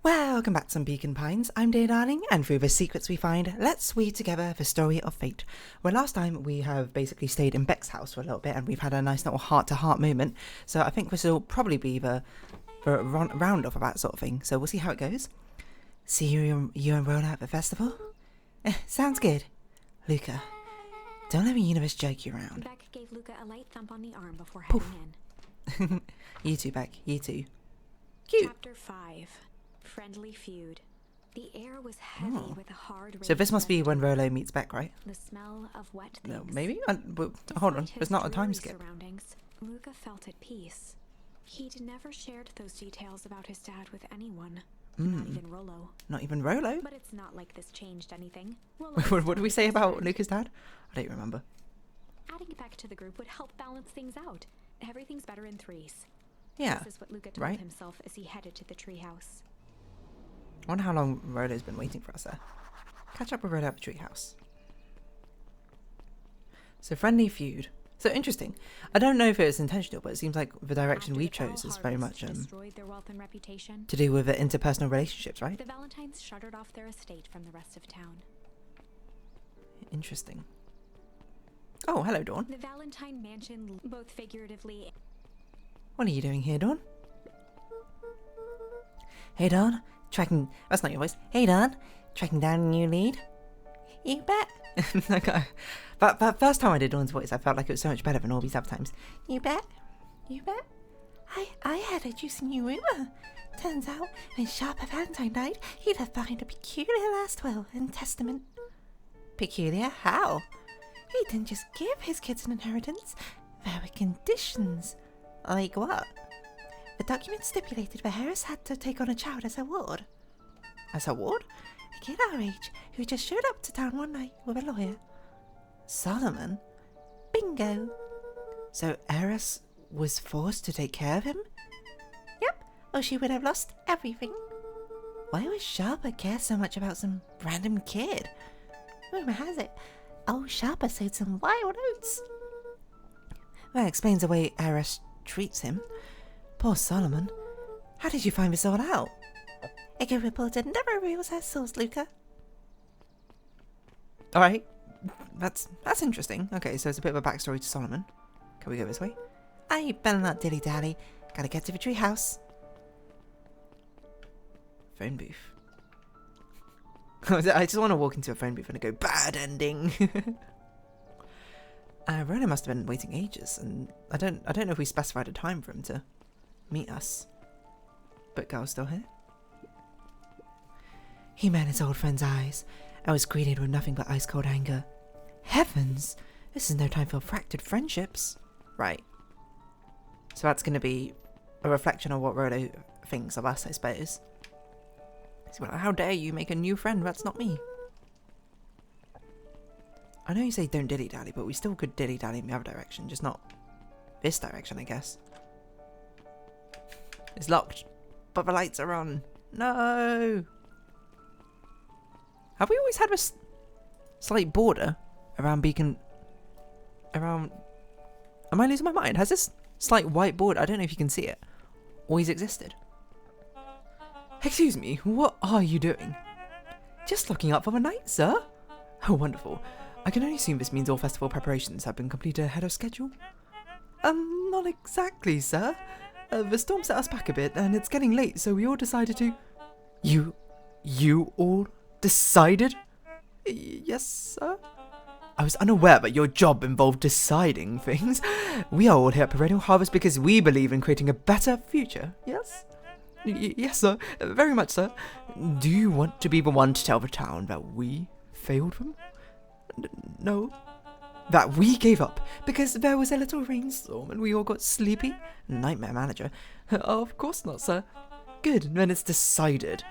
Welcome back to some Beacon Pines. I'm Dear Darling, and through the secrets we find, let's weave together the story of fate. Well, last time we have basically stayed in Beck's house for a little bit, and we've had a nice little heart-to-heart moment. So I think this will probably be the round off of that sort of thing. So we'll see how it goes. See you and Rona at the festival? Sounds good. Luka, don't let the universe jerk you around. Beck gave Luka a light thump on the arm before heading in. You too, Beck. You too. Cute. Chapter 5. Friendly feud. The air was heavy with a hard rain. So this must be when Rolo meets Beck, right? The smell of wet things. No, maybe? But, hold on, there's not a time skip. Surroundings, Luka felt at peace. He'd never shared those details about his dad with anyone. Not even Rolo. Not even Rolo? But it's not like this changed anything. What did we say about Luka's dad? I don't remember. Adding Beck to the group would help balance things out. Everything's better in threes. Yeah, This is what Luka told himself as he headed to the treehouse. I wonder how long Rolo's been waiting for us there. Catch up with Rolo at the treehouse. So, friendly feud. So, interesting. I don't know if it was intentional, but it seems like the direction we chose is very much their wealth and reputation, to do with the interpersonal relationships, right? the Valentines shuttered off their estate from the rest of town. Interesting. Oh, hello, Dawn. The Valentine mansion, both figuratively. What are you doing here, Dawn? Hey, Dawn. Tracking... That's not your voice. Hey, Dawn. Tracking down a new lead? You bet. Okay. But first time I did Dawn's voice, I felt like it was so much better than all these other times. You bet. You bet. I had a juicy new rumor. Turns out, when Sharper Valentine died, he left behind a peculiar last will and testament. Peculiar? How? He didn't just give his kids an inheritance. There were conditions. Like what? The document stipulated that Harris had to take on a child as a ward. As a ward? A kid our age who just showed up to town one night with a lawyer. Solomon? Bingo! So Eris was forced to take care of him? Yep, or she would have lost everything. Why would Sharper care so much about some random kid? Rumor has it, old Sharper sowed some wild oats. That explains the way Eris treats him. Poor Solomon. How did you find this all out? A good reporter never reveals her source, Luka. Alright. That's interesting. Okay, so it's a bit of a backstory to Solomon. Can we go this way? I better not dilly-dally. Gotta get to the treehouse. Phone booth. I just want to walk into a phone booth and go, bad ending. Rona must have been waiting ages, and I don't know if we specified a time for him to meet us. But Gal's still here. He met his old friend's eyes. I was greeted with nothing but ice-cold anger. Heavens! This is no time for fractured friendships. Right. So that's going to be a reflection of what Rolo thinks of us, I suppose. So, well, how dare you make a new friend? That's not me. I know you say don't dilly-dally, but we still could dilly-dally in the other direction, just not this direction, I guess. It's locked, but the lights are on. No! Have we always had this slight border around Beacon... Around... Am I losing my mind? Has this slight white border, I don't know if you can see it, always existed? Excuse me, what are you doing? Just looking up for the night, sir. Oh, wonderful. I can only assume this means all festival preparations have been completed ahead of schedule. Not exactly, sir. The storm set us back a bit, and it's getting late, so we all decided to... You all decided? Yes, sir? I was unaware that your job involved deciding things. We are all here at Perennial Harvest because we believe in creating a better future, yes? Yes, sir. Very much, sir. Do you want to be the one to tell the town that we failed them? No. That we gave up because there was a little rainstorm and we all got sleepy? Nightmare manager. Of course not, sir. Good, then it's decided.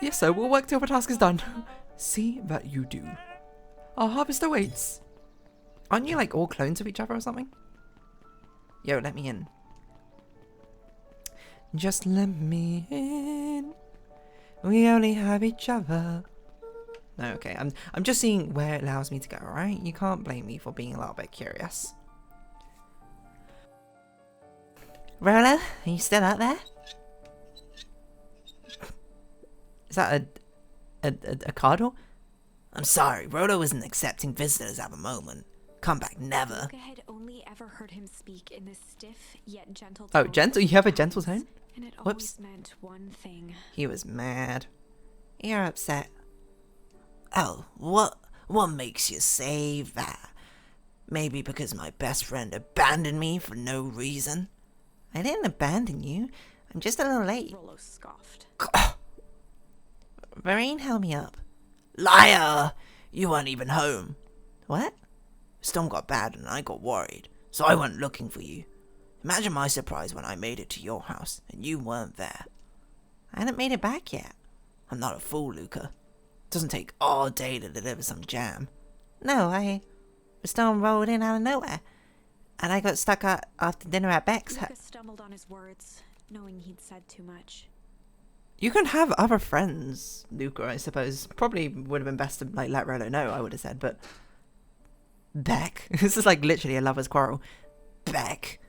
Yes, sir, we'll work till the task is done. See that you do. Our harvest awaits. Aren't you like all clones of each other or something? Yo, let me in. Just let me in. We only have each other. No, okay. I'm just seeing where it allows me to go, alright? You can't blame me for being a little bit curious. Rolo, are you still out there? Is that a cardinal? I'm sorry, Rolo isn't accepting visitors at the moment. Come back never. Luka had only ever heard him speak in this stiff yet gentle Oh, tone. gentle? You have a gentle tone? And it Whoops. always meant one thing. He was mad. You're upset. Oh, what makes you say that? Maybe because my best friend abandoned me for no reason? I didn't abandon you. I'm just a little late. Rolo scoffed. Varine held me up. Liar! You weren't even home. What? Storm got bad and I got worried, so I went looking for you. Imagine my surprise when I made it to your house and you weren't there. I hadn't made it back yet. I'm not a fool, Luka. It doesn't take all day to deliver some jam. No, the storm rolled in out of nowhere, and I got stuck after dinner at Beck's. Luka stumbled on his words, knowing he'd said too much. You can have other friends, Luka, I suppose. Probably would have been best to like let Rolo know, I would have said, but... Beck? This is like literally a lover's quarrel. Beck?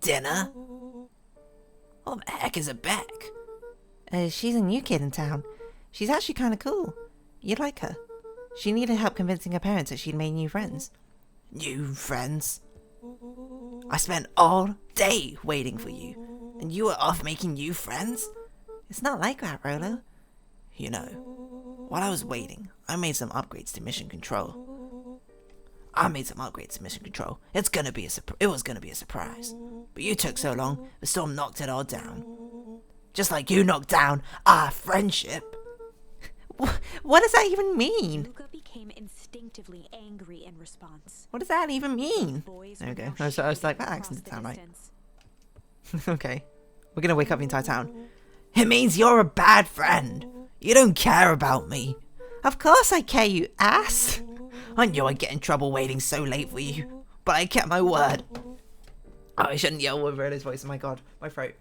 Dinner? What the heck is a Beck? She's a new kid in town. She's actually kind of cool. You'd like her. She needed help convincing her parents that she'd made new friends. New friends? I spent all day waiting for you, and you were off making new friends? It's not like that, Rolo. You know, while I was waiting, I made some upgrades to mission control. It was gonna be a surprise. But you took so long, the storm knocked it all down. Just like you knocked down our friendship. What does that even mean? Luka became instinctively angry in response. What does that even mean? Boys There we were go. now I was like, that shouting accent across sound the right. distance. Okay. We're gonna wake up the entire town. It means you're a bad friend. You don't care about me. Of course I care, you ass! I knew I'd get in trouble waiting so late for you, but I kept my word. Oh, I shouldn't yell with Rolo's voice. Oh my god, my throat.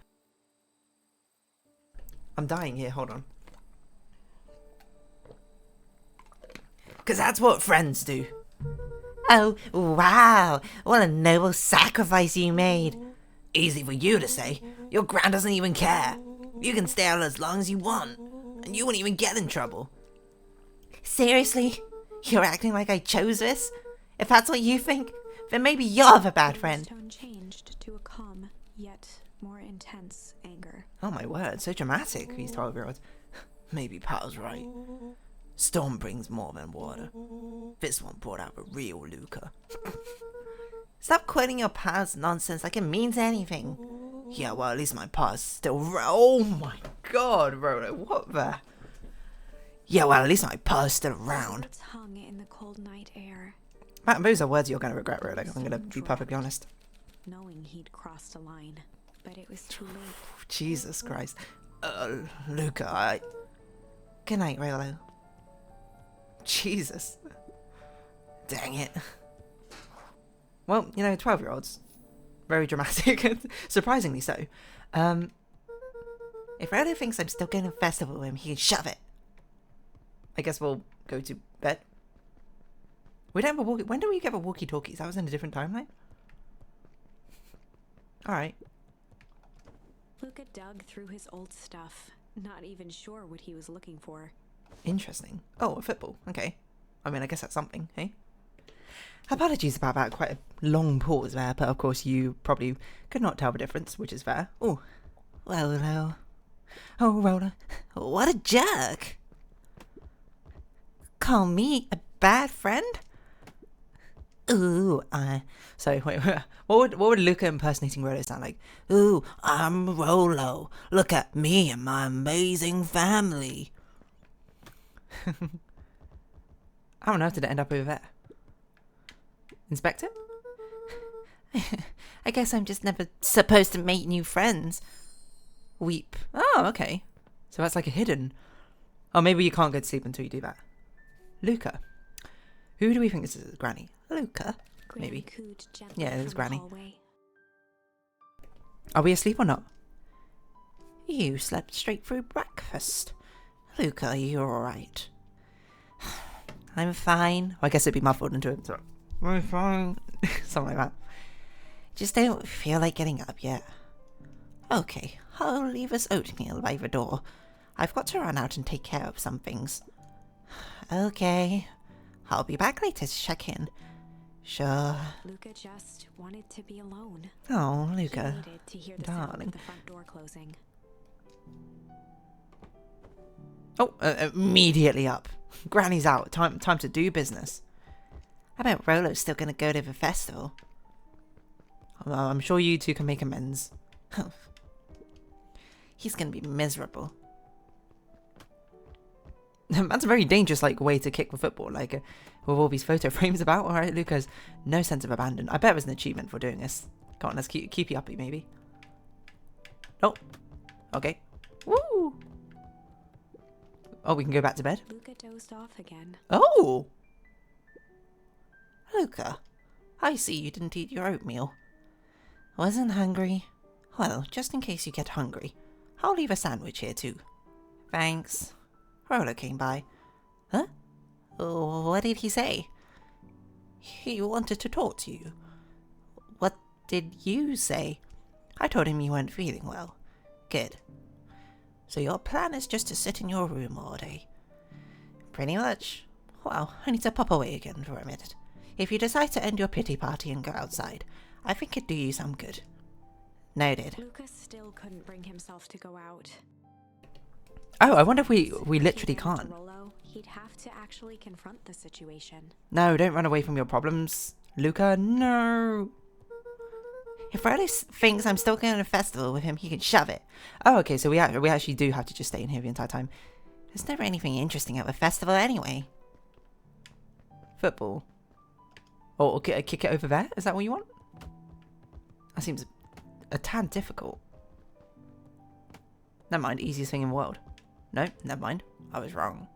I'm dying here, hold on. 'Cause that's what friends do. Oh, wow! What a noble sacrifice you made! Easy for you to say. Your gran doesn't even care. You can stay out as long as you want, and you won't even get in trouble. Seriously? You're acting like I chose this? If that's what you think, then maybe you're the bad friend. His tone changed to a calm, yet more intense anger. Oh my word, so dramatic, these 12-year-olds. Maybe Pal's right. Storm brings more than water. This one brought out the real Luka. Stop quoting your past nonsense like it means anything. Yeah, well, at least my pa's still Oh my god, Rolo, what the? Yeah, well, at least my pa's still around. Bullets hung in the cold night air, Matt, those are words you're going to regret, Rolo. I'm going to be perfectly honest. knowing he'd crossed a line, but it was too late. Jesus Christ. Luka, Good night, Rolo. Jesus. dang it. Well, you know, 12-year-olds. Very dramatic. Surprisingly so. If Rolo thinks I'm still going to festival with him, he can shove it. I guess we'll go to bed. We don't have a walkie. When do we get a walkie-talkies? That was in a different timeline? Alright. Luka dug through his old stuff, not even sure what he was looking for. Interesting. Oh, a football. Okay. I mean, I guess that's something, hey? Apologies about that. Quite a long pause there, but of course you probably could not tell the difference, which is fair. Oh, Rolo. Oh, Rolo. What a jerk. call me a bad friend? Ooh, So, wait, what would Luka impersonating Rolo sound like? Ooh, I'm Rolo. Look at me and my amazing family. How on earth did it end up over there? Inspector? I guess I'm just never supposed to make new friends. Weep. Oh, okay. So that's like a hidden... Oh, maybe you can't go to sleep until you do that. Luka. Who do we think this is? Granny? Luka? Granny Maybe. cooed gently Yeah, it is from the Granny. hallway. Are we asleep or not? You slept straight through breakfast. Luka, you're alright. I'm fine. Well, I guess it'd be muffled into it. So, I'm fine. Something like that. Just don't feel like getting up yet. Okay, I'll leave us oatmeal by the door. I've got to run out and take care of some things. Okay. I'll be back later to check in. Sure. Luka just wanted to be alone. Oh, He Luka. waited to hear the sound Darling. of the front door closing. Oh, immediately up. Granny's out. Time to do business. I bet Rolo's still gonna go to the festival. I'm sure you two can make amends. He's gonna be miserable. That's a very dangerous way to kick the football. With all these photo frames about. All right, Luca has no sense of abandon. I bet there's an achievement for doing this. Come on, let's keep you uppy, maybe. Oh, okay. Woo! Oh, we can go back to bed. Luka dozed off again. Oh, Luka, I see you didn't eat your oatmeal. Wasn't hungry. Well, just in case you get hungry, I'll leave a sandwich here too. Thanks. Rolo came by. Huh? What did he say? He wanted to talk to you. What did you say? I told him you weren't feeling well. Good. So your plan is just to sit in your room all day? Pretty much. Well, I need to pop away again for a minute. If you decide to end your pity party and go outside, I think it'd do you some good. Noted. Luka still couldn't bring himself to go out. oh! I wonder if we literally If he went to can't. Rollo, he'd have to actually confront the situation. No, don't run away from your problems, Luca. No. If Rolo thinks I'm still going to a festival with him, he can shove it. Oh, okay. So we actually do have to just stay in here the entire time. There's never anything interesting at the festival anyway. Football. Oh, okay, kick it over there? Is that what you want? That seems a tad difficult. Never mind, easiest thing in the world. No, never mind. I was wrong.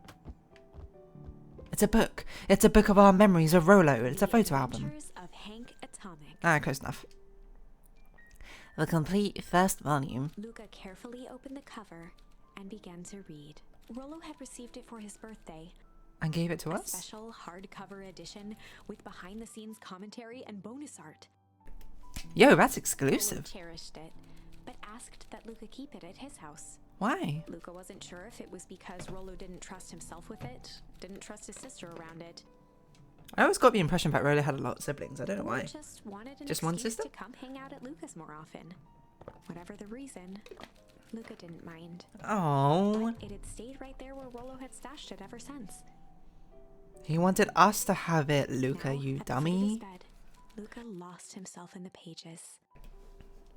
It's a book. It's a book of our memories of Rolo. It's a photo album. Adventures of Hank Atomic. Ah, close enough. The complete first volume. Luka carefully opened the cover and began to read. Rollo had received it for his birthday. And gave it to A us? special hardcover edition with behind-the-scenes commentary and bonus art. Yo, that's Rollo exclusive. cherished it, but asked that Luka keep it at his house. Why? Luka wasn't sure if it was because Rollo didn't trust himself with it, didn't trust his sister around it. I always got the impression that Rolo had a lot of siblings. I don't know Rollo why. just wanted an Just one excuse sister? to come hang out at Luka's more often. Whatever the reason, Luka didn't mind. Oh, It had stayed right there where Rollo had stashed it ever since. he wanted us to have it, Luca, Now, you at the foot of his dummy. bed, Luka lost himself in the pages.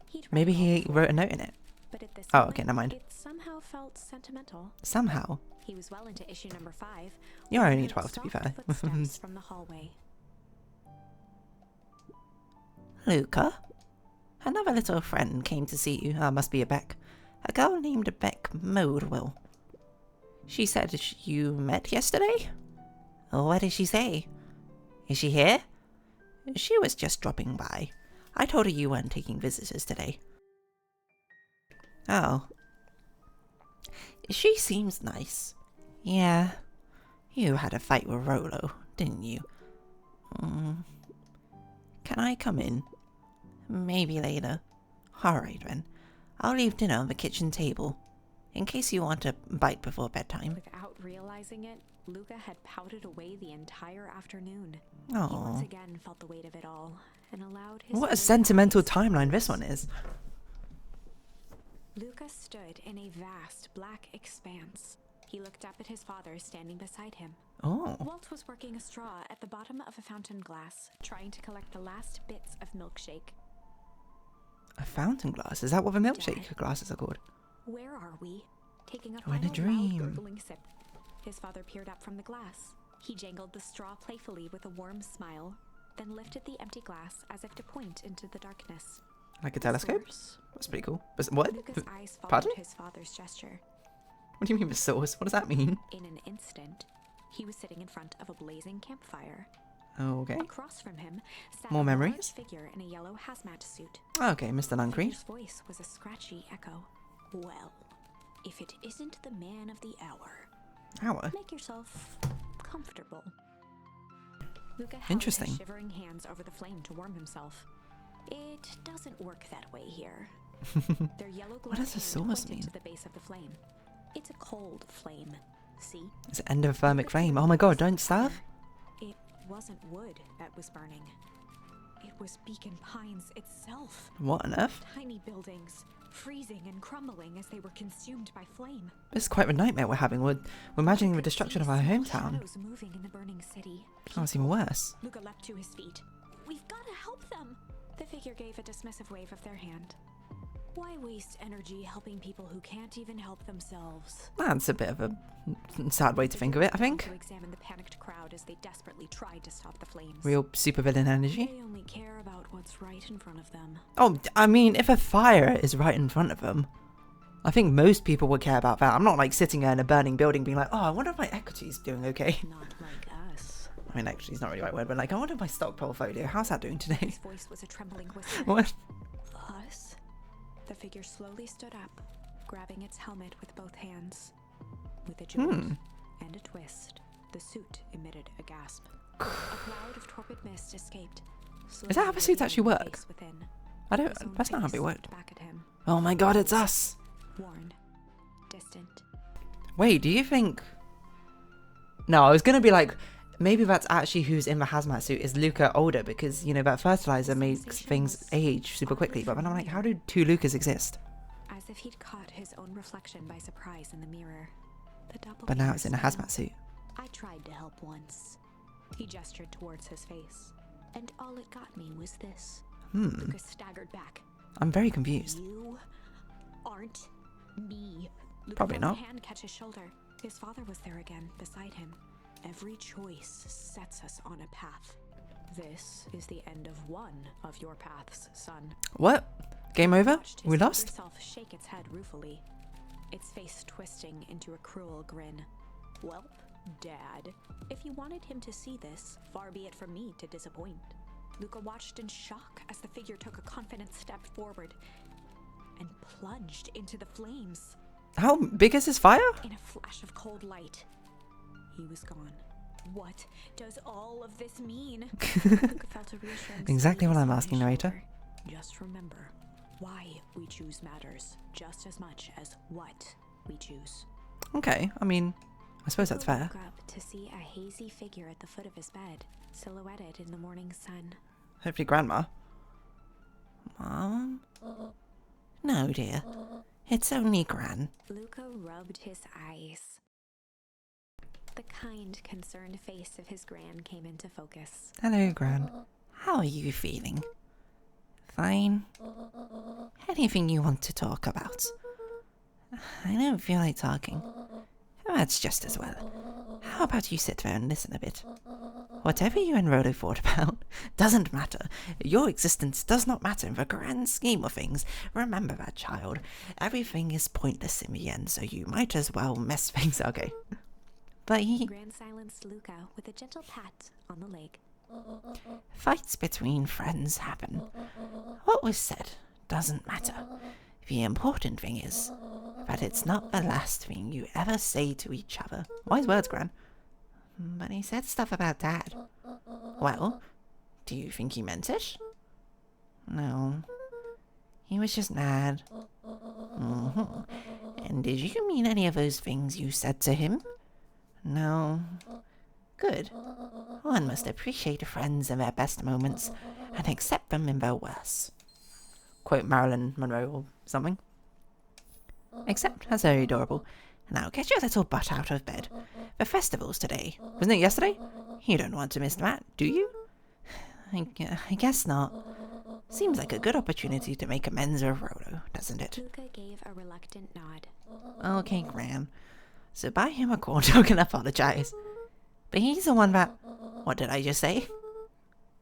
He'd read Maybe it all he before, wrote a note in it. but at this Oh, moment, okay, never mind. It somehow felt sentimental. Somehow. He was well into issue number 5. You're when he only heard 12, to be soft fair. footsteps from the hallway. Luka? Another little friend came to see you. Must be a Beck. A girl named Beck Modewell. She said you met yesterday? What did she say? Is she here? She was just dropping by. I told her you weren't taking visitors today. Oh. She seems nice. Yeah. You had a fight with Rolo, didn't you? Can I come in? Maybe later. Alright then. I'll leave dinner on the kitchen table, in case you want a bite before bedtime. Without realizing it, Luka had pouted away the entire afternoon. He once Oh. again felt the weight of it all and allowed his What a blue sentimental eyes- timeline this one is. Luka stood in a vast black expanse. He looked up at his father standing beside him. Oh. Walt was working a straw at the bottom of a fountain glass, trying to collect the last bits of milkshake. A fountain glass? Is that what the milkshake glasses are called? Where are we? Taking a Oh, in a final dream. loud gurgling sip. His father peered up from the glass. He jangled the straw playfully with a warm smile, then lifted the empty glass as if to point into the darkness. Like a telescope? Source. That's pretty cool. What? Luka's eyes followed Pardon? his father's gesture. What do you mean the source? What does that mean? In an instant, he was sitting in front of a blazing campfire. Oh, okay. Across from him sat More a memories? large figure in a yellow hazmat suit. Okay, Mr. The Nuncreed. figure's voice was a scratchy echo. Well, if it isn't the man of the hour, Hour. make yourself comfortable. Luka held Interesting. his shivering hands over the flame to warm himself. It doesn't work that way here. Their yellow What does the gloved hand source pointed mean? to the base of the flame. It's a cold flame. See? It's an endothermic flame. Oh my god, don't starve. It wasn't wood that was burning. It was Beacon Pines itself. What on earth? Tiny buildings, freezing and crumbling as they were consumed by flame. This is quite a nightmare we're having. We're imagining the destruction of our hometown. Shadows moving in the burning city. Oh, it's even worse. Luka leapt to his feet. We've got to help them. The figure gave a dismissive wave of their hand. Why waste energy helping people who can't even help themselves? That's a bit of a sad way to think of it, I think. To examine the panicked crowd as they desperately tried to stop the flames. Real supervillain energy. They only care about what's right in front of them. Oh, I mean, if a fire is right in front of them, I think most people would care about that. I'm not like sitting there in a burning building being like, oh, I wonder if my equity's doing okay. Not like us. I mean, actually, it's not really the right word, but like, I wonder if my stock portfolio, how's that doing today? His voice was a trembling whisper. What? Us? The figure slowly stood up, grabbing its helmet with both hands. With a jolt and a twist, the suit emitted a gasp. A cloud of torpid mist escaped. Is that how the suits actually work? Within. I don't, His own that's not how face they work. looked back at him, Oh my god, it's us. worn, distant. Wait, do you think... No, I was going to be like, maybe that's actually who's in the hazmat suit is Luka older because, you know, that fertilizer makes things age super quickly. But then I'm like, how do two Lukas exist? As if he'd caught his own reflection by surprise in the mirror. The But now it's in a doppelganger hazmat suit. I tried to help once. He gestured towards his face, and all it got me was this. Lucas staggered back. I'm very confused. You aren't me. Luka Probably felt not. a hand catch his shoulder. His father was there again, beside him. Every choice sets us on a path. This is the end of one of your paths, son. What? Game over? Watched his We younger lost? self shake its head ruefully, its face twisting into a cruel grin. Welp, Dad, if you wanted him to see this, far be it from me to disappoint. Luka watched in shock as the figure took a confident step forward and plunged into the flames. How big is this fire? In a flash of cold light, he was gone. What does all of this mean? Luka felt a reassuring Exactly what squeeze I'm on asking, his narrator. shoulder. Just remember, why we choose matters just as much as what we choose. Okay, I mean, I suppose that's fair. Luka woke up to see a hazy figure at the foot of his bed, silhouetted in the morning sun. Hopefully Grandma. Mom? No, dear. It's only Gran. Luka rubbed his eyes. The kind, concerned face of his gran came into focus. Hello, Gran. How are you feeling? Fine? Anything you want to talk about? I don't feel like talking. That's just as well. How about you sit there and listen a bit? Whatever you and Rolo fought about doesn't matter. Your existence does not matter in the grand scheme of things. Remember that, child. Everything is pointless in the end, so you might as well mess things up. Okay. But Gran silenced Luka with a gentle pat on the leg. fights between friends happen. What was said doesn't matter. The important thing is that it's not the last thing you ever say to each other. Wise words, Gran. But he said stuff about Dad. Well, do you think he meant it? No. He was just mad. And did you mean any of those things you said to him? No. Good. One must appreciate friends in their best moments and accept them in their worst. Quote Marilyn Monroe or something. Except, that's very adorable. Now get your little butt out of bed. The festival's today. Wasn't it yesterday? You don't want to miss that, do you? I guess not. Seems like a good opportunity to make amends with Rolo, doesn't it? Luka gave a reluctant nod. Okay, Gran. So buy him a corn dog and apologize. But he's the one that... What did I just say?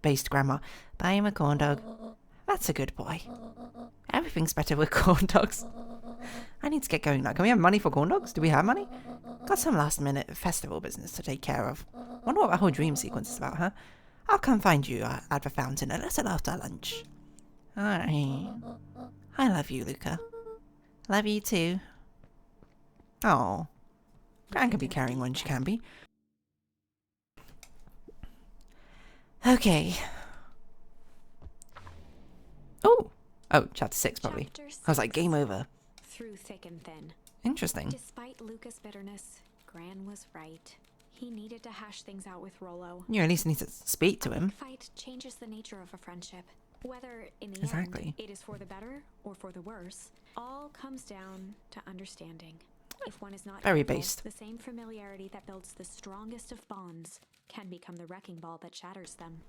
Based Grandma. Buy him a corn dog. That's a good boy. Everything's better with corn dogs. I need to get going now. Can we have money for corn dogs? Do we have money? Got some last minute festival business to take care of. Wonder what that whole dream sequence is about, huh? I'll come find you at the fountain a little after lunch. Alright. I love you, Luka. Love you too. Oh. Gran can be caring when she can be. Okay. Oh! Oh, chapter 6 probably. Chapter I was like, 6. game over. Through thick and thin. Interesting. Despite Luka's bitterness, Gran was right. He needed to hash things out with Rollo. You at least need to speak to A him. big fight changes the nature of a friendship. Whether in the Exactly. end it is for the better or for the worse, all comes down to understanding. If one is not Very careful, based. the same familiarity that builds the strongest of bonds can become the wrecking ball that shatters them.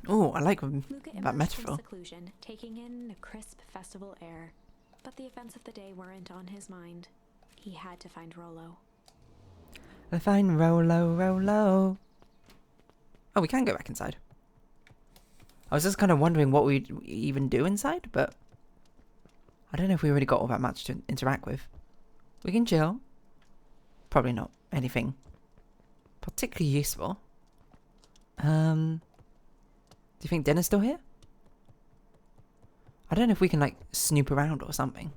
Oh, I like Luka that emerged from metaphor. seclusion, taking in the crisp festival air. But the events of the day weren't on his mind. He had to find Rollo. I find Rollo. Oh, we can go back inside. I was just kind of wondering what we'd even do inside, but I don't know if we really got all that much to interact with. We can chill. Probably not anything particularly useful. Do you think dinner's still here? I don't know if we can, like, snoop around or something.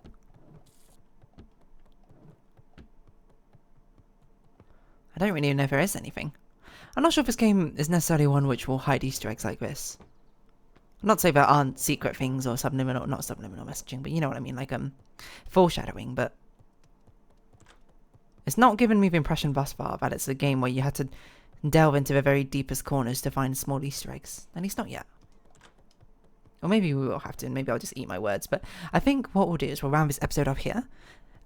I don't really know if there is anything. I'm not sure if this game is necessarily one which will hide Easter eggs like this. Not to say there aren't secret things or subliminal, not subliminal messaging, but you know what I mean, like, foreshadowing, but it's not given me the impression thus far that it's a game where you had to delve into the very deepest corners to find small Easter eggs. At least not yet. Or maybe we will have to, and maybe I'll just eat my words, but I think what we'll do is we'll round this episode up here,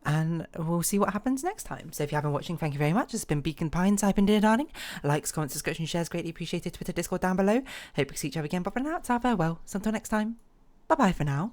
and we'll see what happens next time. So if you have been watching, thank you very much. It's been Beacon Pines. I've been Dear Darling. Likes, comments, subscription, shares, greatly appreciated. Twitter, Discord down below. Hope we see each other again. But for now, it's our farewell. So until next time, bye-bye for now.